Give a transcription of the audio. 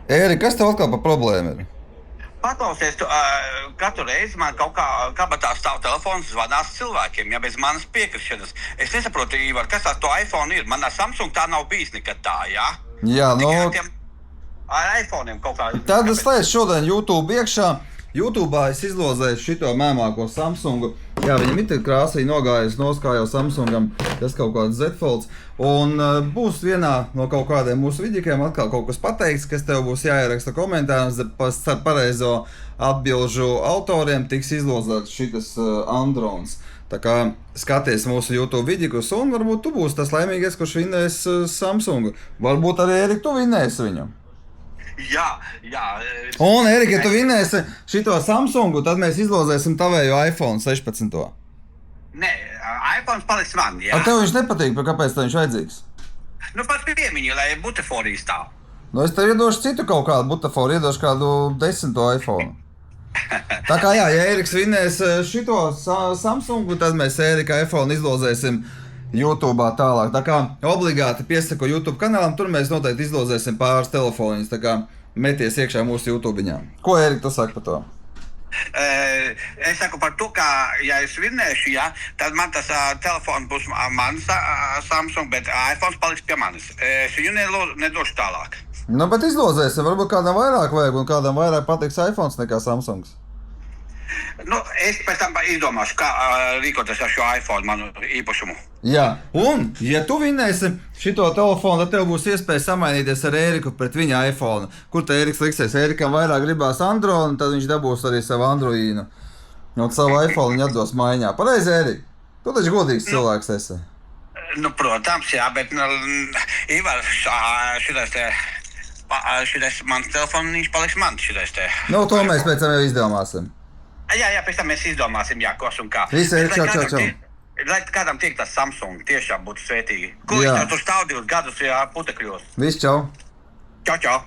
Ēri, kas tev atkal par problēmu ir? Paklausies, katru reizi man kaut kā kabatā stāv telefons, zvanās cilvēkiem, ja bez manas piekrišanas. Es nesaprotu, Ivar, kas ar to iPhone ir. Manā Samsung tā nav bijis nekad tā, jā? Jā, Tikai ar iPhone'iem kaut kā. Tad es laidu šodien YouTube iekšā. YouTube'ā es izlozēju šito mēmāko Samsungu. Jā, viņam ir krāsīgi nogājis nos, kā jau Samsungam, tas kaut kāds Z Folds. Un būs vienā no kaut kādiem mūsu vidīkiem atkal kaut kas pateikts, kas tev būs jāieraksta komentāros. Par pareizo atbilžu autoriem tiks izlozēts šitas Androns. Tā kā skaties mūsu YouTube vidīkus un varbūt tu būsi tas laimīgais, kurš vinnēs Samsungu. Varbūt arī, Erika, tu vinnēsi viņu. Jā. Un, Erika, ja tu vinnēsi šito Samsungu, tad mēs izlozēsim tavējo iPhone 16. Nē, iPhone paliks man, jā. Ar tev viņš nepatīk, kāpēc tev viņš vajadzīgs? Nu, pats piemiņu, lai butaforija stāv. Nu, es tev iedošu citu kaut kādu butaforu, iedošu kādu 10. iPhone. Tā kā jā, ja Eriks vinnēs šito Samsungu, tad mēs Erika iPhone izlozēsim YouTube'ā tālāk. Tā kā obligāti piesako YouTube kanālam, tur mēs noteikti izlozēsim pāris telefoniņus. Tā kā meties iekšā mūsu YouTube'ņā. Ko, Erika, tu saki par to? Es saku par to, ka, ja es vinnēšu, ja, tad man tas telefons būs mans Samsung, bet iPhone paliks pie manis. Es viņu nedošu tālāk. Nu, bet izlozēsim. Varbūt kādam vairāk vajag un kādam vairāk patiks iPhones nekā Samsungs. Nu, es pēc tam izdomāšu, kā rīkoties ar šo iPhone, manu īpašumu. Jā, un, ja tu vinnēsi šito telefonu, tad tev būs iespēja samainīties ar Eriku pret viņa iPhone. Kur te Eriks liksies? Erikam vairāk gribās Android, tad viņš dabūs arī savu Androīnu. Un savu iPhone viņa atdos maiņā. Pareizi, Erika? Tu taču godīgs cilvēks esi. Nu, protams, jā, bet, Ivar, šitais mans telefoniņš paliks man, šitais te. Nu, to mēs pēc tam jau izdomāsim. Jā, pēc tam mēs izdomāsim, jā, kos un kā. Visi, čau. Lai kādam tiek tas Samsung, tiešām būtu svētīgi. Ko viņš tur stāv 2 gadus, ja putekļos? Viss, čau. Čau.